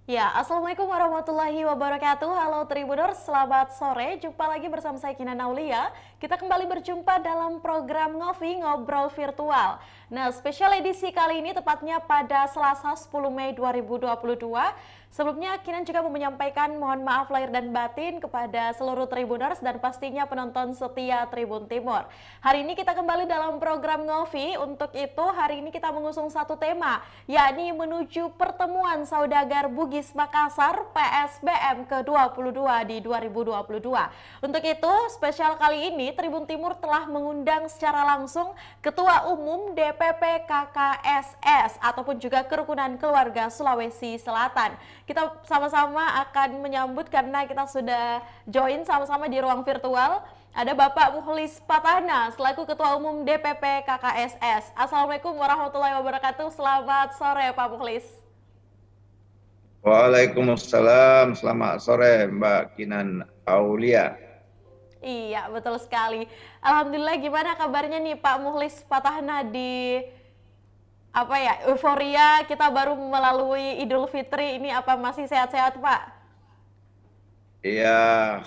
Ya, Assalamualaikum warahmatullahi wabarakatuh. Halo Tribuners, selamat sore. Jumpa lagi bersama saya Kina Naulia. Kita kembali berjumpa dalam program Ngopi Ngobrol Virtual. Nah, spesial edisi kali ini tepatnya pada Selasa 10 Mei 2022. Sebelumnya, Kinan juga mau menyampaikan mohon maaf lahir dan batin kepada seluruh Tribuners dan pastinya penonton setia Tribun Timur. Hari ini kita kembali dalam program Ngopi. Untuk itu, hari ini kita mengusung satu tema, yakni menuju pertemuan saudagar Bugis Makassar PSBM ke-22 di 2022. Untuk itu, spesial kali ini Tribun Timur telah mengundang secara langsung Ketua Umum DPP KKSS ataupun juga Kerukunan Keluarga Sulawesi Selatan. Kita sama-sama akan menyambut karena kita sudah join sama-sama di ruang virtual. Ada Bapak Mukhlis Patahna selaku Ketua Umum DPP KKSS. Assalamualaikum warahmatullahi wabarakatuh. Selamat sore Pak Mukhlis. Waalaikumsalam, selamat sore Mbak Kinan Aulia. Iya, betul sekali. Alhamdulillah, gimana kabarnya nih Pak Mukhlis Patahna di euforia kita baru melalui Idul Fitri ini, apa masih sehat-sehat Pak? Iya,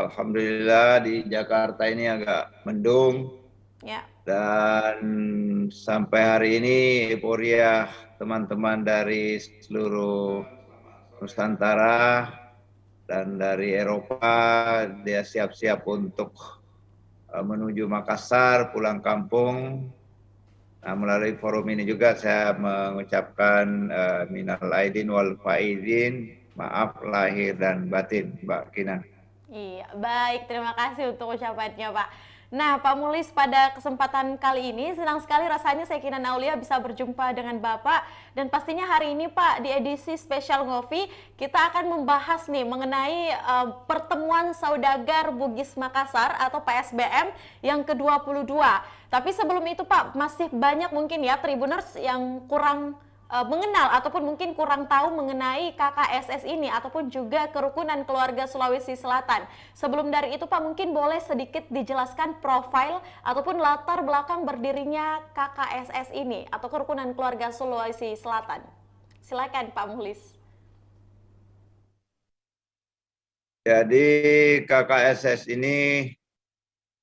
Alhamdulillah di Jakarta ini agak mendung Ya. dan sampai hari ini euforia teman-teman dari seluruh Nusantara dan dari Eropa dia siap-siap untuk menuju Makassar, pulang kampung. Nah, melalui forum ini juga saya mengucapkan minal aidin wal faizin, maaf lahir dan batin, Mbak Kinan. Iya, baik. Terima kasih untuk ucapannya, Pak. Nah, Pak Mulis, pada kesempatan kali ini senang sekali rasanya saya Kinan Aulia bisa berjumpa dengan Bapak. Dan pastinya hari ini, Pak, di edisi spesial Ngopi, kita akan membahas nih mengenai pertemuan saudagar Bugis Makassar atau PSBM yang ke-22. Tapi sebelum itu, Pak, masih banyak mungkin ya Tribuners yang kurang mengenal ataupun mungkin kurang tahu mengenai KKSS ini ataupun juga Kerukunan Keluarga Sulawesi Selatan. Sebelum dari itu Pak, mungkin boleh sedikit dijelaskan profil ataupun latar belakang berdirinya KKSS ini atau Kerukunan Keluarga Sulawesi Selatan. Silakan Pak Muhlis. Jadi KKSS ini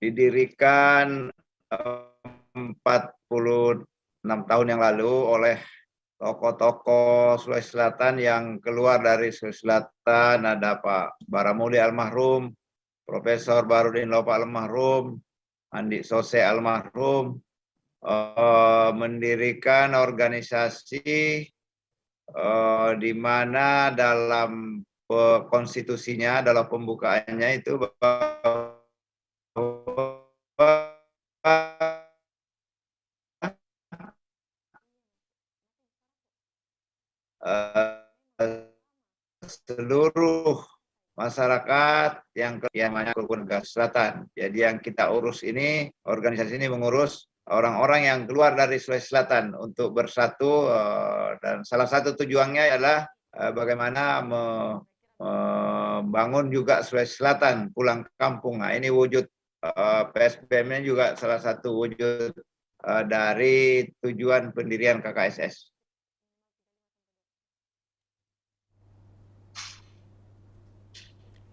didirikan 46 tahun yang lalu oleh tokoh-tokoh Sulawesi Selatan yang keluar dari Sulawesi Selatan. Ada Pak Baramuli almarhum, Profesor Barudin Lopa almarhum, Andi Sose almarhum, mendirikan organisasi di mana dalam konstitusinya, dalam pembukaannya itu seluruh masyarakat yang namanya Kerukunan Selatan. Jadi yang kita urus ini, organisasi ini mengurus orang-orang yang keluar dari Sulawesi Selatan untuk bersatu, dan salah satu tujuannya adalah bagaimana membangun juga Sulawesi Selatan pulang kampung. Nah, ini wujud PSBM-nya juga salah satu wujud dari tujuan pendirian KKSS.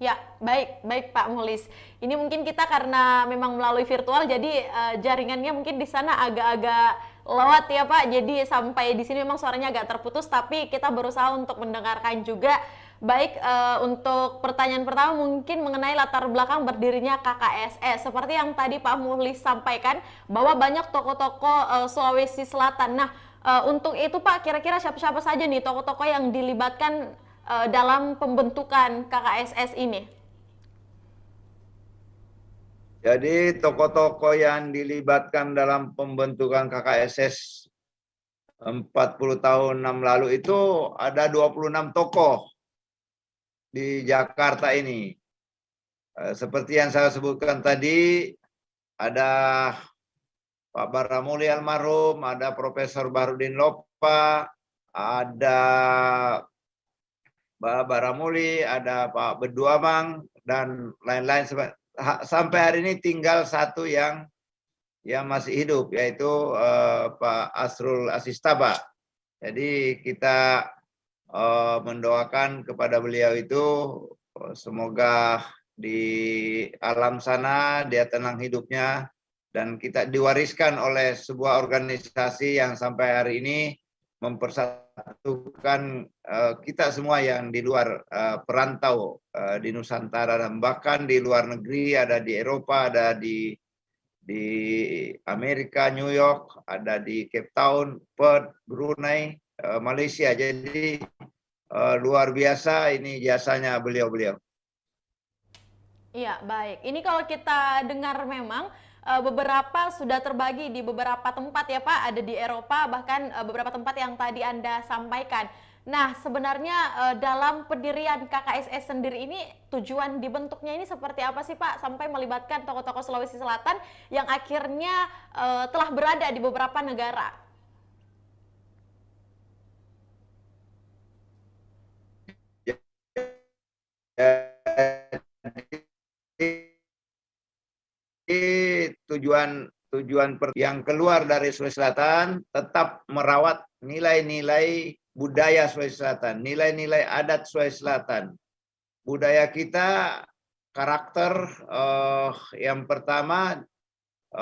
Ya, baik Pak Mulis. Ini mungkin kita karena memang melalui virtual, jadi jaringannya mungkin di sana agak-agak lewat ya Pak. Jadi sampai di sini memang suaranya agak terputus, tapi kita berusaha untuk mendengarkan juga. Baik, untuk pertanyaan pertama mungkin mengenai latar belakang berdirinya KKSS. Seperti yang tadi Pak Mulis sampaikan, bahwa banyak tokoh-tokoh Sulawesi Selatan. Nah, untuk itu Pak, kira-kira siapa-siapa saja nih tokoh-tokoh yang dilibatkan dalam pembentukan KKSS ini? Jadi tokoh-tokoh yang dilibatkan dalam pembentukan KKSS 40 tahun lalu itu ada 26 tokoh di Jakarta ini. Seperti yang saya sebutkan tadi, ada Pak Baramuli almarhum, ada Profesor Barudin Lopa, ada Pak Baramuli, ada Pak Beduamang, dan lain-lain. Sampai hari ini tinggal satu yang masih hidup, yaitu Pak Asrul Asistaba. Jadi kita mendoakan kepada beliau itu semoga di alam sana dia tenang hidupnya, dan kita diwariskan oleh sebuah organisasi yang sampai hari ini mempersatukan kita semua yang di luar perantau di Nusantara, dan bahkan di luar negeri, ada di Eropa, ada di Amerika, New York, ada di Cape Town, Perth, Brunei, Malaysia. Jadi luar biasa ini jasanya beliau-beliau. Iya, baik. Ini kalau kita dengar memang beberapa sudah terbagi di beberapa tempat ya Pak, ada di Eropa, bahkan beberapa tempat yang tadi Anda sampaikan. Nah, sebenarnya dalam pendirian KKSS sendiri ini, tujuan dibentuknya ini seperti apa sih Pak, sampai melibatkan tokoh-tokoh Sulawesi Selatan yang akhirnya telah berada di beberapa negara? Tujuan yang keluar dari Sulawesi Selatan tetap merawat nilai-nilai budaya Sulawesi Selatan, nilai-nilai adat Sulawesi Selatan. Budaya kita, karakter yang pertama,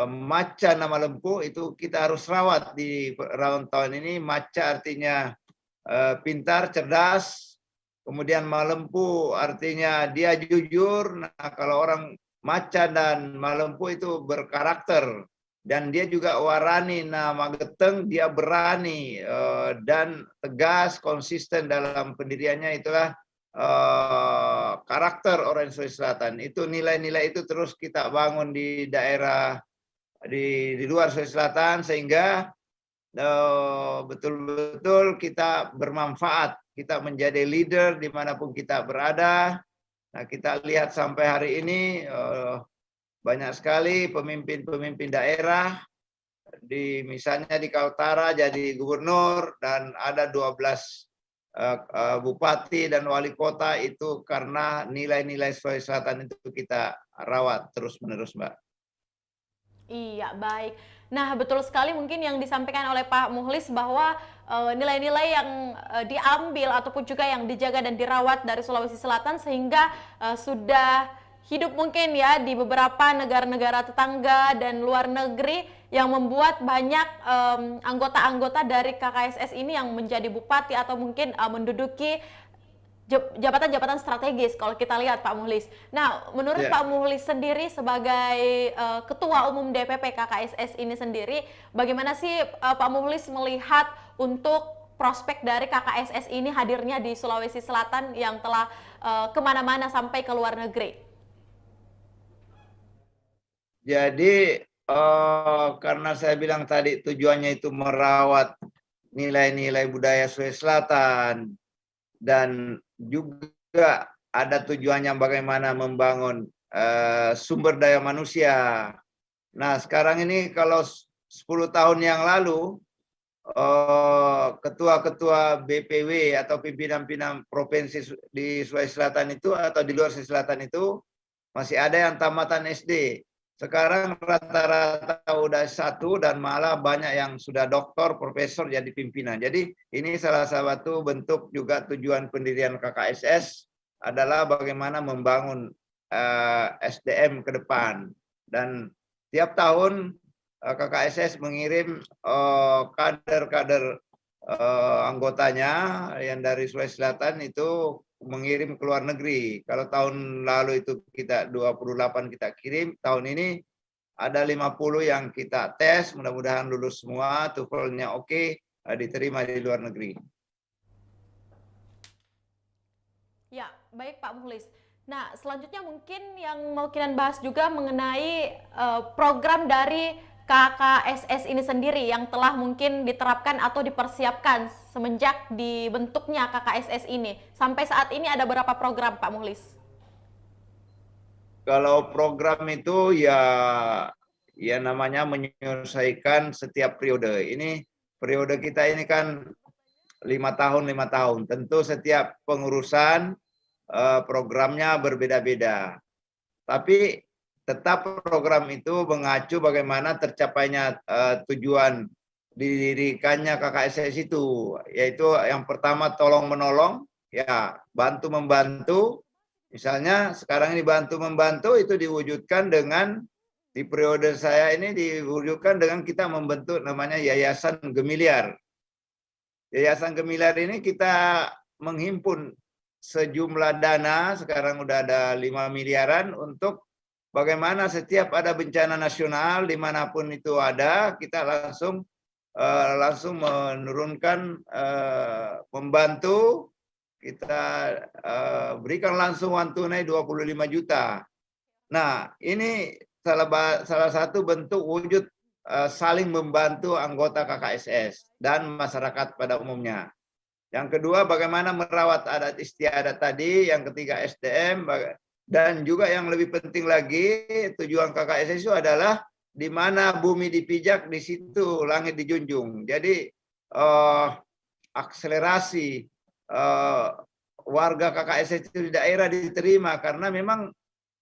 maca nama lempu itu kita harus rawat di tahun ini. Maca artinya pintar, cerdas. Kemudian malempu artinya dia jujur. Nah, kalau orang maca dan malempu itu berkarakter, dan dia juga warani. Nah, Mageteng dia berani dan tegas, konsisten dalam pendiriannya. Itulah karakter orang Sulawesi Selatan. Itu nilai-nilai itu terus kita bangun di daerah di luar Sulawesi Selatan, sehingga betul-betul kita bermanfaat. Kita menjadi leader dimanapun kita berada. Nah, kita lihat sampai hari ini banyak sekali pemimpin-pemimpin daerah, misalnya di Kaltara jadi gubernur, dan ada 12 bupati dan wali kota, itu karena nilai-nilai Sulawesi Selatan itu kita rawat terus-menerus, Mbak. Iya, baik. Nah, betul sekali mungkin yang disampaikan oleh Pak Muhlis bahwa nilai-nilai yang diambil ataupun juga yang dijaga dan dirawat dari Sulawesi Selatan, sehingga sudah hidup mungkin ya di beberapa negara-negara tetangga dan luar negeri, yang membuat banyak anggota-anggota dari KKSS ini yang menjadi bupati atau mungkin menduduki jabatan-jabatan strategis kalau kita lihat Pak Muhlis. Nah, menurut Pak Muhlis sendiri sebagai Ketua Umum DPP KKSS ini sendiri, bagaimana sih Pak Muhlis melihat untuk prospek dari KKSS ini hadirnya di Sulawesi Selatan yang telah kemana-mana sampai ke luar negeri? Jadi karena saya bilang tadi tujuannya itu merawat nilai-nilai budaya Sulawesi Selatan, dan juga ada tujuannya bagaimana membangun sumber daya manusia. Nah, sekarang ini kalau 10 tahun yang lalu ketua-ketua BPW atau pimpinan-pimpinan provinsi di Sulawesi Selatan itu atau di luar Sulawesi Selatan itu masih ada yang tamatan SD. Sekarang rata-rata udah S1, dan malah banyak yang sudah doktor, profesor jadi pimpinan. Jadi ini salah satu bentuk juga tujuan pendirian KKSS adalah bagaimana membangun SDM ke depan. Dan tiap tahun KKSS mengirim kader-kader anggotanya yang dari Sulawesi Selatan itu mengirim ke luar negeri. Kalau tahun lalu itu kita 28 kita kirim, tahun ini ada 50 yang kita tes, mudah-mudahan lulus semua, TOEFL-nya oke, diterima di luar negeri. Ya, baik Pak Muhlis. Nah, selanjutnya mungkin yang mau kita bahas juga mengenai program dari KKSS ini sendiri yang telah mungkin diterapkan atau dipersiapkan semenjak dibentuknya KKSS ini. Sampai saat ini ada berapa program, Pak Muhlis? Kalau program itu ya namanya menyelesaikan setiap periode. Ini periode kita ini kan 5 tahun. Tentu setiap pengurusan programnya berbeda-beda. Tapi tetap program itu mengacu bagaimana tercapainya tujuan didirikannya KKSS itu, yaitu yang pertama tolong menolong, ya bantu membantu. Misalnya sekarang ini bantu membantu itu diwujudkan dengan di periode saya ini diwujudkan dengan kita membentuk namanya Yayasan Gemiliar. Yayasan Gemiliar ini kita menghimpun sejumlah dana, sekarang udah ada 5 miliaran untuk bagaimana setiap ada bencana nasional dimanapun itu ada, kita langsung menurunkan, membantu, kita berikan langsung uang tunai 25 juta. Nah, ini salah satu bentuk wujud saling membantu anggota KKSS dan masyarakat pada umumnya. Yang kedua, bagaimana merawat adat istiadat tadi. Yang ketiga, SDM. Dan juga yang lebih penting lagi, tujuan KKSS itu adalah di mana bumi dipijak, di situ langit dijunjung. Jadi akselerasi warga KKSS itu di daerah diterima, karena memang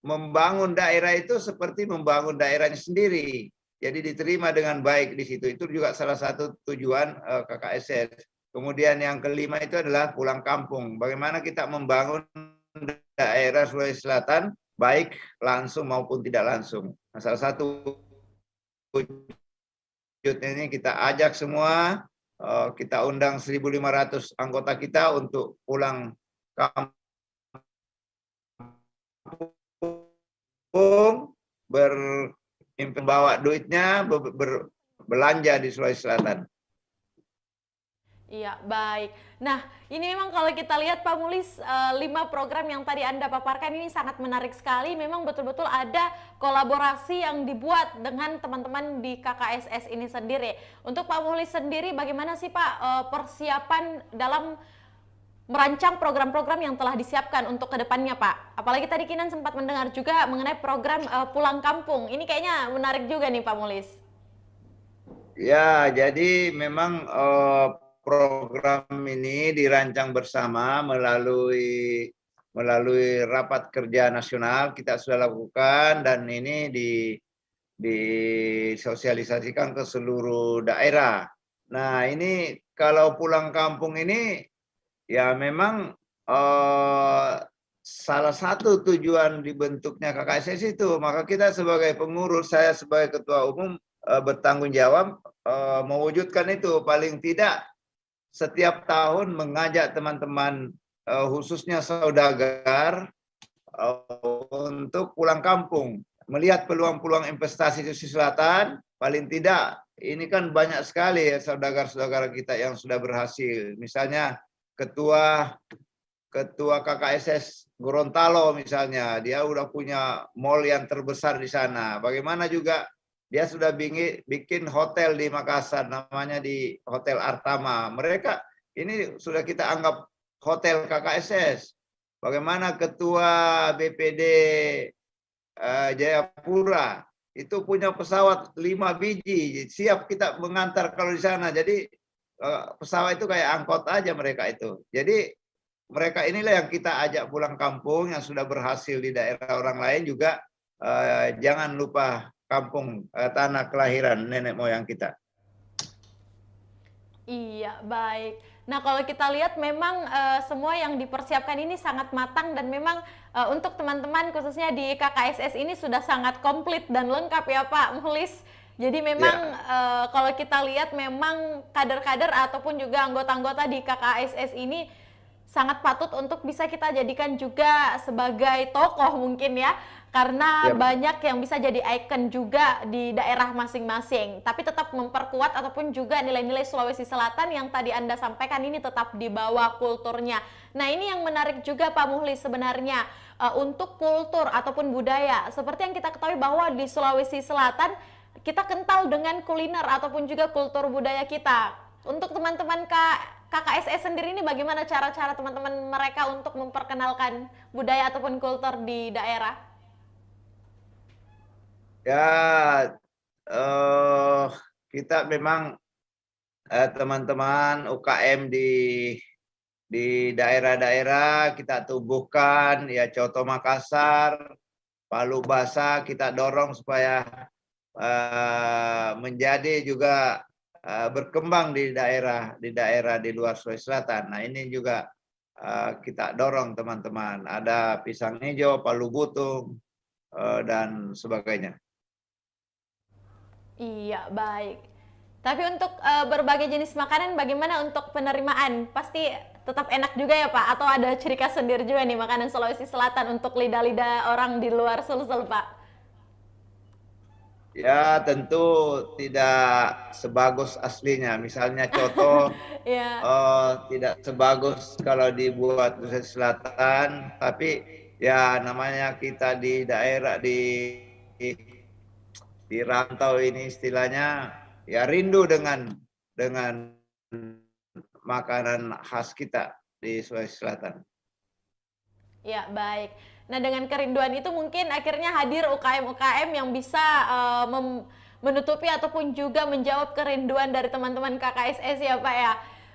membangun daerah itu seperti membangun daerahnya sendiri. Jadi diterima dengan baik di situ. Itu juga salah satu tujuan KKSS. Kemudian yang kelima itu adalah pulang kampung. Bagaimana kita membangun daerah Sulawesi Selatan, baik langsung maupun tidak langsung. Nah, salah satu wujudnya ini kita ajak semua, kita undang 1.500 anggota kita untuk pulang kampung, membawa duitnya, belanja di Sulawesi Selatan. Iya, baik. Nah, ini memang kalau kita lihat Pak Mulis, 5 program yang tadi Anda paparkan ini sangat menarik sekali. Memang betul-betul ada kolaborasi yang dibuat dengan teman-teman di KKSS ini sendiri. Untuk Pak Mulis sendiri, bagaimana sih Pak persiapan dalam merancang program-program yang telah disiapkan untuk kedepannya Pak? Apalagi tadi Kinan sempat mendengar juga mengenai program pulang kampung. Ini kayaknya menarik juga nih Pak Mulis. Ya, jadi memang program ini dirancang bersama melalui rapat kerja nasional kita sudah lakukan, dan ini disosialisasikan ke seluruh daerah. Nah, ini kalau pulang kampung ini ya memang salah satu tujuan dibentuknya KKSS itu. Maka kita sebagai pengurus, saya sebagai ketua umum bertanggung jawab mewujudkan itu. Paling tidak setiap tahun mengajak teman-teman khususnya saudagar untuk pulang kampung, melihat peluang-peluang investasi di Selatan. Paling tidak ini kan banyak sekali ya saudagar-saudagar kita yang sudah berhasil. Misalnya ketua KKSS Gorontalo misalnya, dia udah punya mall yang terbesar di sana. Bagaimana juga dia sudah bikin hotel di Makassar, namanya di Hotel Artama. Mereka ini sudah kita anggap hotel KKSS. Bagaimana ketua BPD Jayapura itu punya pesawat 5 biji, siap kita mengantar kalau di sana. Jadi pesawat itu kayak angkot aja mereka itu. Jadi mereka inilah yang kita ajak pulang kampung, yang sudah berhasil di daerah orang lain juga. Jangan lupa kampung, tanah kelahiran nenek moyang kita. Iya, baik. Nah, kalau kita lihat memang semua yang dipersiapkan ini sangat matang, dan memang untuk teman-teman khususnya di KKSS ini sudah sangat komplit dan lengkap ya Pak Mulis. Jadi memang kalau kita lihat memang kader-kader ataupun juga anggota-anggota di KKSS ini sangat patut untuk bisa kita jadikan juga sebagai tokoh mungkin ya, karena banyak yang bisa jadi ikon juga di daerah masing-masing, tapi tetap memperkuat ataupun juga nilai-nilai Sulawesi Selatan yang tadi Anda sampaikan ini tetap dibawa kulturnya. Nah, ini yang menarik juga Pak Muhlis sebenarnya, untuk kultur ataupun budaya. Seperti yang kita ketahui bahwa di Sulawesi Selatan kita kental dengan kuliner ataupun juga kultur budaya kita. Untuk teman-teman KKSS sendiri ini bagaimana cara-cara teman-teman mereka untuk memperkenalkan budaya ataupun kultur di daerah? Ya, kita memang teman-teman UKM di daerah-daerah kita tumbuhkan, ya Coto Makassar, Palu Basa kita dorong supaya menjadi juga berkembang di daerah di luar Sulawesi Selatan. Nah, ini juga kita dorong teman-teman. Ada pisang hijau, palu butung, dan sebagainya. Iya, baik. Tapi untuk berbagai jenis makanan bagaimana untuk penerimaan? Pasti tetap enak juga ya Pak? Atau ada ciri khas sendiri juga nih makanan Sulawesi Selatan untuk lidah-lidah orang di luar Sulsel Pak? Ya, tentu tidak sebagus aslinya. Misalnya contoh, Ya, tidak sebagus kalau dibuat di Selatan, tapi ya namanya kita di daerah di rantau ini istilahnya ya rindu dengan makanan khas kita di Sulawesi Selatan. ya baik. Nah dengan kerinduan itu mungkin akhirnya hadir UKM-UKM yang bisa menutupi ataupun juga menjawab kerinduan dari teman-teman KKSS ya Pak ya.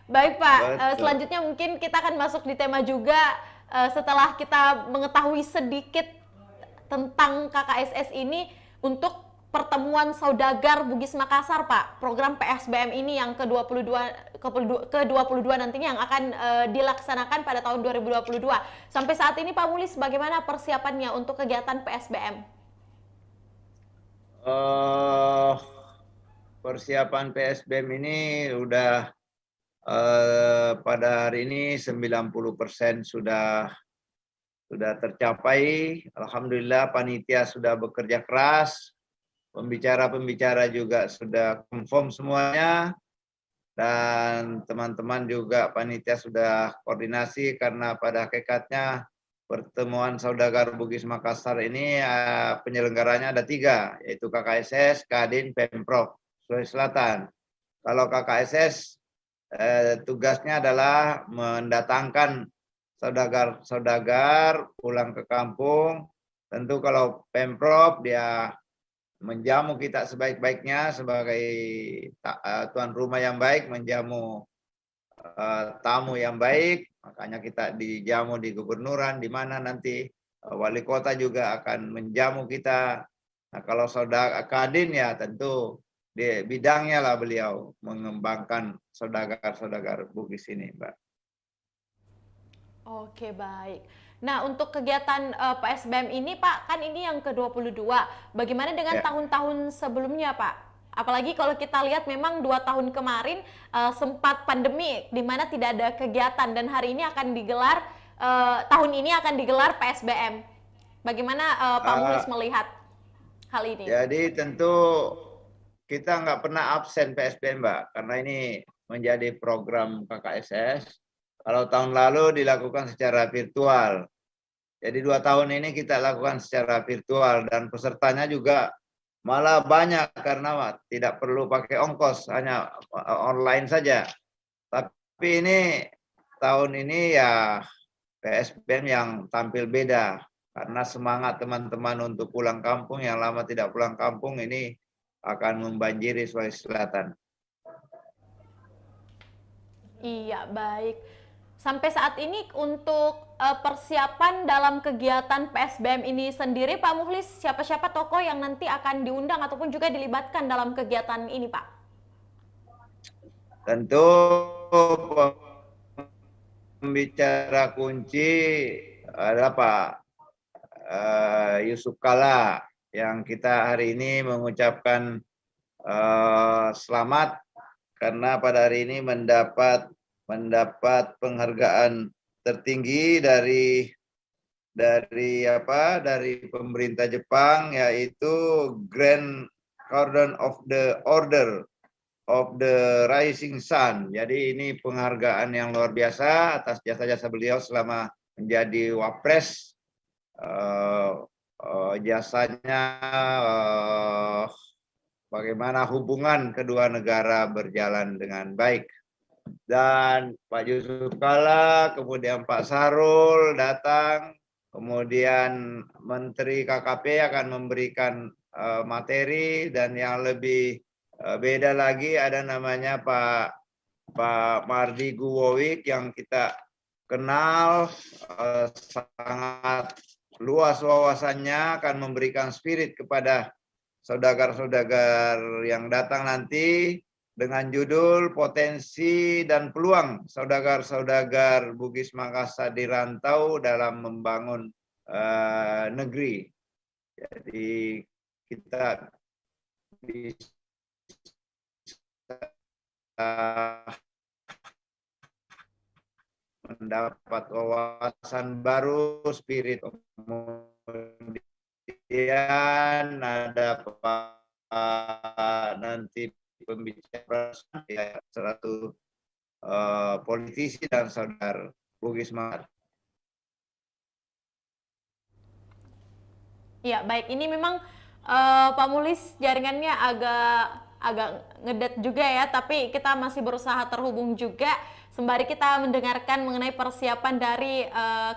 Baik Pak, Betul. selanjutnya mungkin kita akan masuk di tema juga setelah kita mengetahui sedikit tentang KKSS ini untuk pertemuan saudagar Bugis Makassar Pak, program PSBM ini yang ke-22 nantinya yang akan dilaksanakan pada tahun 2022. Sampai saat ini Pak Mulis bagaimana persiapannya untuk kegiatan PSBM? Persiapan PSBM ini udah pada hari ini 90% sudah tercapai. Alhamdulillah panitia sudah bekerja keras, pembicara-pembicara juga sudah confirm semuanya, dan teman-teman juga panitia sudah koordinasi karena pada hakikatnya pertemuan saudagar Bugis Makassar ini penyelenggaranya ada 3, yaitu KKSS, Kadin, Pemprov Sulawesi Selatan. Kalau KKSS tugasnya adalah mendatangkan saudagar pulang ke kampung. Tentu kalau Pemprov dia menjamu kita sebaik-baiknya sebagai tuan rumah yang baik, menjamu tamu yang baik, makanya kita dijamu di gubernuran, di mana nanti wali kota juga akan menjamu kita. Nah, kalau saudara Kadin ya tentu di bidangnya lah beliau mengembangkan saudagar-saudagar Bugis ini, Mbak. Oke, baik. Nah, untuk kegiatan PSBM ini, Pak, kan ini yang ke-22. Bagaimana dengan Ya. tahun-tahun sebelumnya, Pak? Apalagi kalau kita lihat memang 2 tahun kemarin sempat pandemi, di mana tidak ada kegiatan, dan hari ini akan digelar, tahun ini akan digelar PSBM. Bagaimana Pak Mulis Uh, melihat hal ini? jadi tentu kita nggak pernah absen PSBM, Mbak, karena ini menjadi program KKSS. Kalau tahun lalu dilakukan secara virtual, jadi 2 tahun ini kita lakukan secara virtual dan pesertanya juga malah banyak karena tidak perlu pakai ongkos, hanya online saja. Tapi ini tahun ini ya PSBM yang tampil beda karena semangat teman-teman untuk pulang kampung yang lama tidak pulang kampung ini akan membanjiri Sulawesi Selatan. Iya, baik. Sampai saat ini untuk persiapan dalam kegiatan PSBM ini sendiri, Pak Muhlis, siapa-siapa tokoh yang nanti akan diundang ataupun juga dilibatkan dalam kegiatan ini, Pak? Tentu pembicara kunci adalah Pak Yusuf Kalla yang kita hari ini mengucapkan selamat karena pada hari ini mendapat penghargaan tertinggi dari pemerintah Jepang, yaitu Grand Cordon of the Order of the Rising Sun. Jadi ini penghargaan yang luar biasa atas jasa-jasa beliau selama menjadi wapres. Jasanya bagaimana hubungan kedua negara berjalan dengan baik. Dan Pak Yusuf Kalla, kemudian Pak Sarul datang, kemudian Menteri KKP akan memberikan materi, dan yang lebih beda lagi ada namanya Pak Mardi Guwowik yang kita kenal sangat luas wawasannya, akan memberikan spirit kepada saudagar-saudagar yang datang nanti. dengan judul Potensi dan Peluang Saudagar-Saudagar Bugis Makassar di Rantau dalam Membangun Negeri. Jadi kita bisa mendapat wawasan baru, spirit. Kemudian ada nanti pembicara satu politisi dan saudara Bugis Makassar. Ya, baik. Ini memang Pak Mulis jaringannya agak ngedet juga ya, tapi kita masih berusaha terhubung juga sembari kita mendengarkan mengenai persiapan dari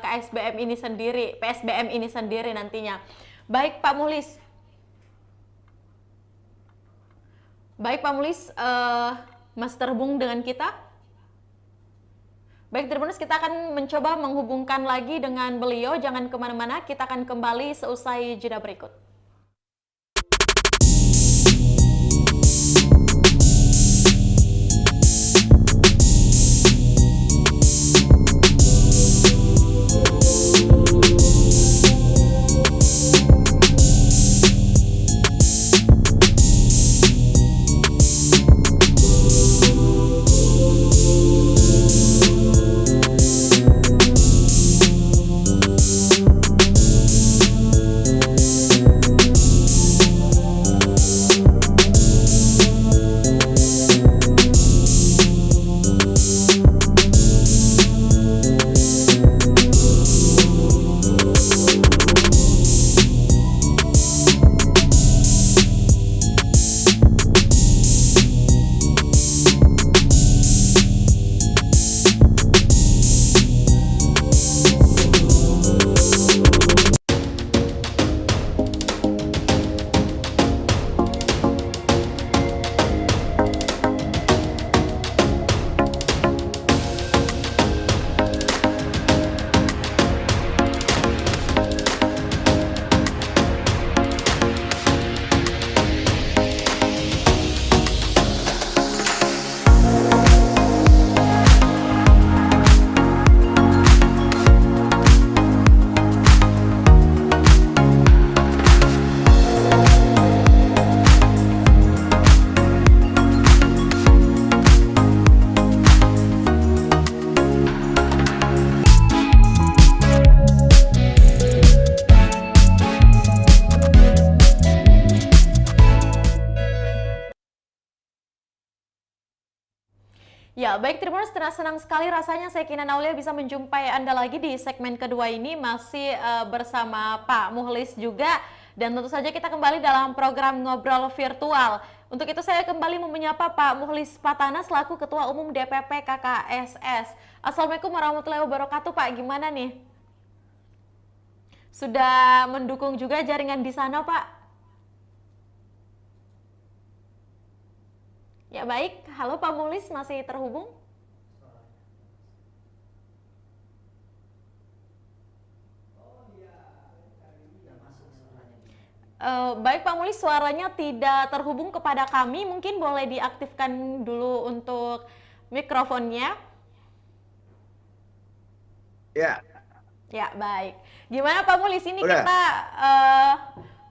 PSBM ini sendiri nantinya. Baik Pak Mulis. Masih terhubung dengan kita? Baik, Tribuners, kita akan mencoba menghubungkan lagi dengan beliau. Jangan kemana-mana, kita akan kembali seusai jeda berikut. Ya, baik Tribuners, senang sekali rasanya saya Kina Naulia bisa menjumpai Anda lagi di segmen kedua ini, masih bersama Pak Muhlis juga. Dan tentu saja kita kembali dalam program Ngobrol Virtual. Untuk itu saya kembali menyapa Pak Muhlis Patana selaku Ketua Umum DPP KKSS. Assalamualaikum warahmatullahi wabarakatuh Pak, gimana nih? Sudah mendukung juga jaringan di sana Pak? Ya baik, halo Pak Muhlis, masih terhubung? Baik Pak Muhlis, suaranya tidak terhubung kepada kami, mungkin boleh diaktifkan dulu untuk mikrofonnya. Ya. Ya baik. Gimana Pak Muhlis, ini Udah. kita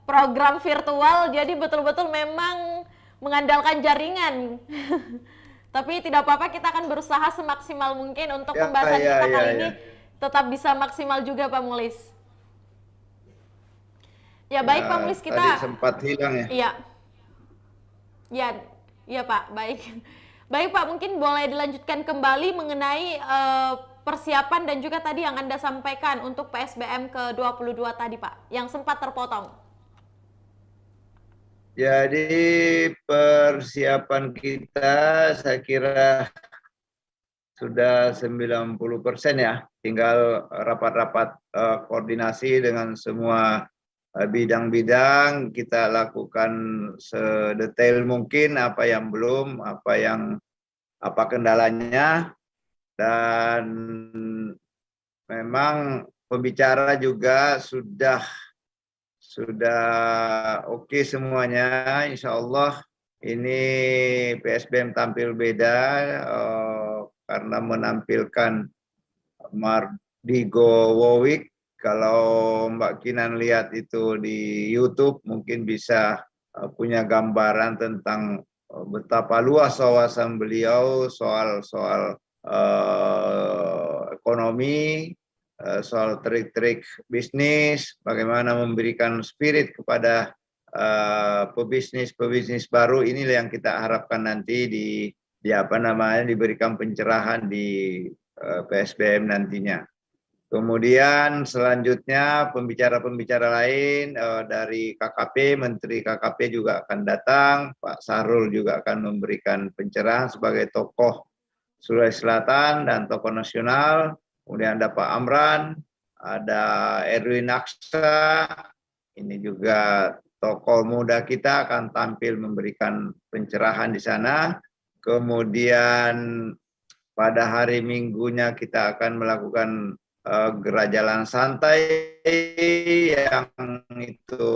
program virtual, jadi betul-betul memang mengandalkan jaringan. Tapi tidak apa-apa, kita akan berusaha semaksimal mungkin untuk pembahasan kita kali ini tetap bisa maksimal juga Pak Muhlis. Ya baik Pak Muhlis, kita tadi sempat hilang ya. Iya Pak, baik. Baik Pak, mungkin boleh dilanjutkan kembali mengenai persiapan dan juga tadi yang Anda sampaikan untuk PSBM ke-22 tadi Pak, yang sempat terpotong. Jadi persiapan kita saya kira sudah 90% ya, tinggal rapat-rapat koordinasi dengan semua bidang-bidang, kita lakukan sedetail mungkin apa yang belum, apa kendalanya, dan memang pembicara juga sudah oke semuanya, insya Allah ini PSBM tampil beda karena menampilkan Mardigo Wowik. Kalau Mbak Kinan lihat itu di YouTube, mungkin bisa punya gambaran tentang betapa luas wawasan beliau soal ekonomi, soal trik-trik bisnis, bagaimana memberikan spirit kepada pebisnis baru. Inilah yang kita harapkan nanti di apa namanya diberikan pencerahan di PSBM nantinya. Kemudian selanjutnya pembicara-pembicara lain dari KKP, Menteri KKP juga akan datang, Pak Sahrul juga akan memberikan pencerahan sebagai tokoh Sulawesi Selatan dan tokoh nasional. Kemudian ada Pak Amran, ada Erwin Aksa, ini juga tokoh muda kita akan tampil memberikan pencerahan di sana. Kemudian pada hari Minggunya kita akan melakukan gerak jalan santai yang itu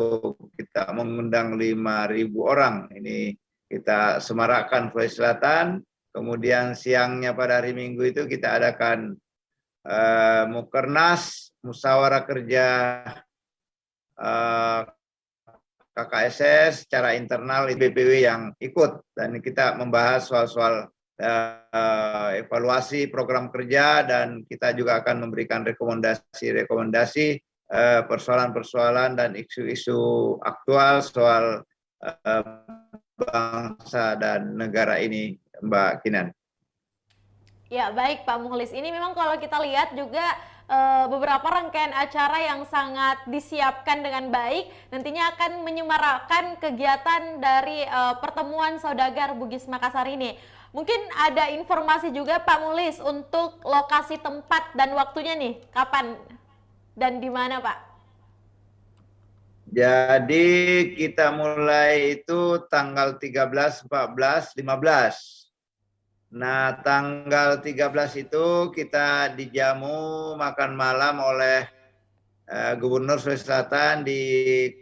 kita mengundang 5.000 orang. Ini kita semarakkan Sulawesi Selatan. Kemudian siangnya pada hari Minggu itu kita adakan Mukernas, musyawarah kerja KKSS secara internal BPW yang ikut, dan kita membahas soal-soal evaluasi program kerja, dan kita juga akan memberikan rekomendasi persoalan-persoalan dan isu-isu aktual soal bangsa dan negara ini, Mbak Kinan. Ya, baik Pak Mukhlis. Ini memang kalau kita lihat juga beberapa rangkaian acara yang sangat disiapkan dengan baik, nantinya akan menyemarakan kegiatan dari pertemuan saudagar Bugis Makassar ini. Mungkin ada informasi juga Pak Mukhlis untuk lokasi tempat dan waktunya nih, kapan dan di mana Pak? Jadi kita mulai itu tanggal 13, 14, 15. Nah, tanggal 13 itu kita dijamu makan malam oleh Gubernur Sulawesi Selatan di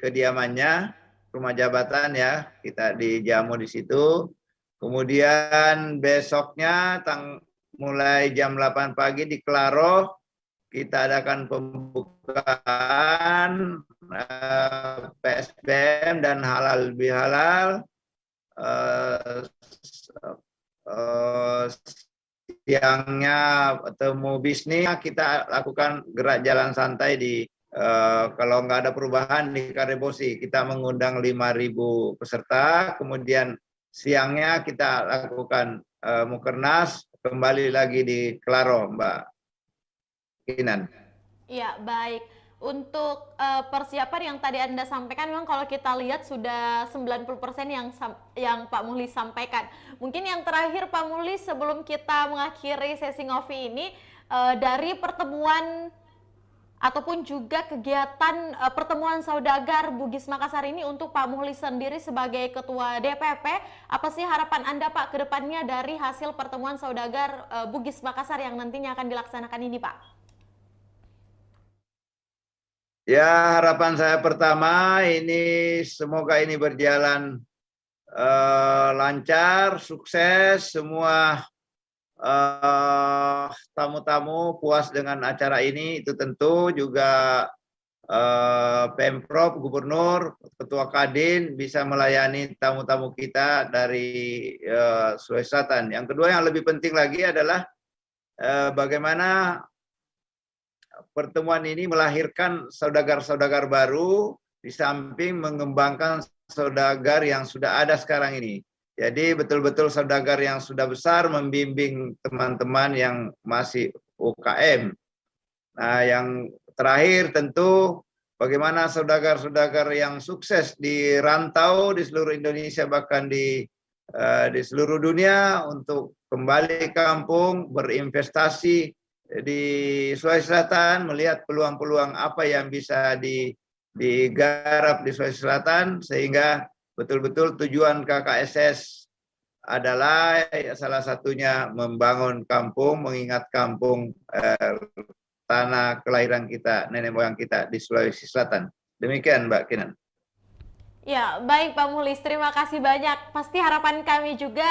kediamannya, rumah jabatan ya, kita dijamu di situ. Kemudian besoknya mulai jam 8 pagi di Klaro kita adakan pembukaan PSBM dan halal bihalal. Siangnya temu bisnis, kita lakukan gerak jalan santai di kalau nggak ada perubahan di Karebosi, kita mengundang 5.000 peserta. Kemudian siangnya kita lakukan Mukernas, kembali lagi di Klaro, Mbak Kinan. Ya, baik. Untuk persiapan yang tadi Anda sampaikan, memang kalau kita lihat sudah 90% yang Pak Mukhlis sampaikan. Mungkin yang terakhir Pak Mukhlis sebelum kita mengakhiri sesi ngopi ini, dari pertemuan ataupun juga kegiatan pertemuan saudagar Bugis Makassar ini, untuk Pak Mukhlis sendiri sebagai Ketua DPP, apa sih harapan Anda Pak ke depannya dari hasil pertemuan saudagar Bugis Makassar yang nantinya akan dilaksanakan ini Pak? Ya, harapan saya pertama ini semoga ini berjalan lancar, sukses, semua tamu-tamu puas dengan acara ini. Itu tentu juga Pemprov, Gubernur, Ketua Kadin bisa melayani tamu-tamu kita dari Sulawesi Selatan. Yang kedua yang lebih penting lagi adalah bagaimana pertemuan ini melahirkan saudagar-saudagar baru di samping mengembangkan saudagar yang sudah ada sekarang ini. Jadi betul-betul saudagar yang sudah besar membimbing teman-teman yang masih UKM. Nah, yang terakhir tentu bagaimana saudagar-saudagar yang sukses di rantau di seluruh Indonesia, bahkan di seluruh dunia, untuk kembali ke kampung, berinvestasi di Sulawesi Selatan, melihat peluang-peluang apa yang bisa digarap di Sulawesi Selatan, sehingga betul-betul tujuan KKSS adalah salah satunya membangun kampung, mengingat kampung tanah kelahiran kita, nenek moyang kita di Sulawesi Selatan. Demikian Mbak Kinan. Ya, baik Pak Muhlis, terima kasih banyak. Pasti harapan kami juga,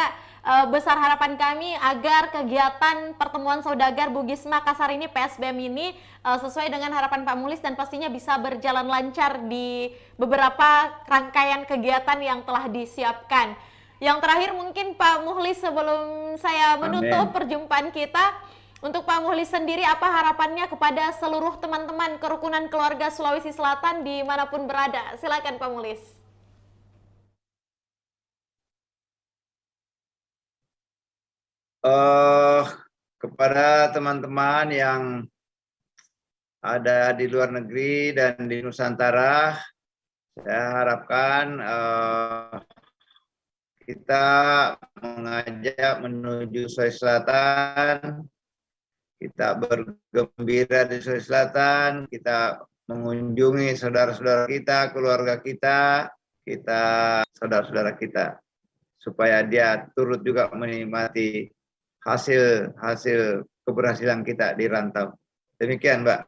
besar harapan kami agar kegiatan pertemuan saudagar Bugis Makassar ini, PSBM ini, sesuai dengan harapan Pak Muhlis dan pastinya bisa berjalan lancar di beberapa rangkaian kegiatan yang telah disiapkan. Yang terakhir mungkin Pak Muhlis, sebelum saya menutup Amin. perjumpaan kita, untuk Pak Muhlis sendiri apa harapannya kepada seluruh teman-teman kerukunan keluarga Sulawesi Selatan dimanapun berada? Silakan Pak Muhlis. eh Kepada teman-teman yang ada di luar negeri dan di Nusantara, saya harapkan kita mengajak menuju Sulawesi Selatan, kita bergembira di Sulawesi Selatan, kita mengunjungi saudara-saudara kita, keluarga kita, saudara-saudara kita, supaya dia turut juga menikmati hasil keberhasilan kita di rantau. Demikian, Mbak.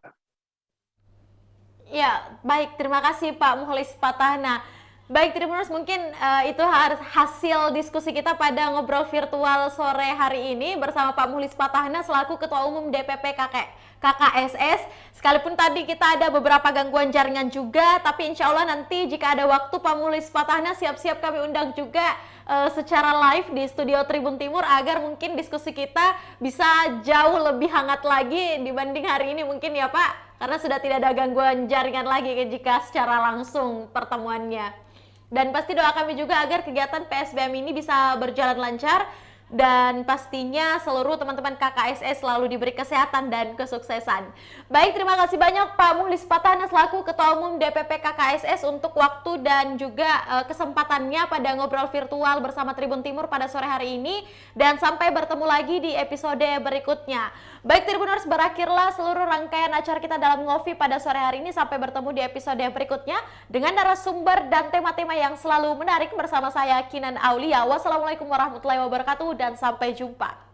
Ya, baik. Terima kasih Pak Muhlis Patahna. Baik, Tribuners, mungkin itu hasil diskusi kita pada ngobrol virtual sore hari ini bersama Pak Muhlis Patahna selaku Ketua Umum DPP KKSS. Sekalipun tadi kita ada beberapa gangguan jaringan juga, tapi insya Allah nanti jika ada waktu Pak Muhlis Patahna siap-siap kami undang juga secara live di studio Tribun Timur agar mungkin diskusi kita bisa jauh lebih hangat lagi dibanding hari ini mungkin ya Pak, karena sudah tidak ada gangguan jaringan lagi jika secara langsung pertemuannya. Dan pasti doa kami juga agar kegiatan PSBM ini bisa berjalan lancar dan pastinya seluruh teman-teman KKSS selalu diberi kesehatan dan kesuksesan. Baik, terima kasih banyak Pak Muhlis Patahna selaku Ketua Umum DPP KKSS untuk waktu dan juga kesempatannya pada ngobrol virtual bersama Tribun Timur pada sore hari ini, dan sampai bertemu lagi di episode berikutnya. Baik Tribuners, berakhirlah seluruh rangkaian acara kita dalam Ngopi pada sore hari ini. Sampai bertemu di episode berikutnya dengan narasumber dan tema-tema yang selalu menarik bersama saya Kinan Aulia. Wassalamualaikum warahmatullahi wabarakatuh dan sampai jumpa.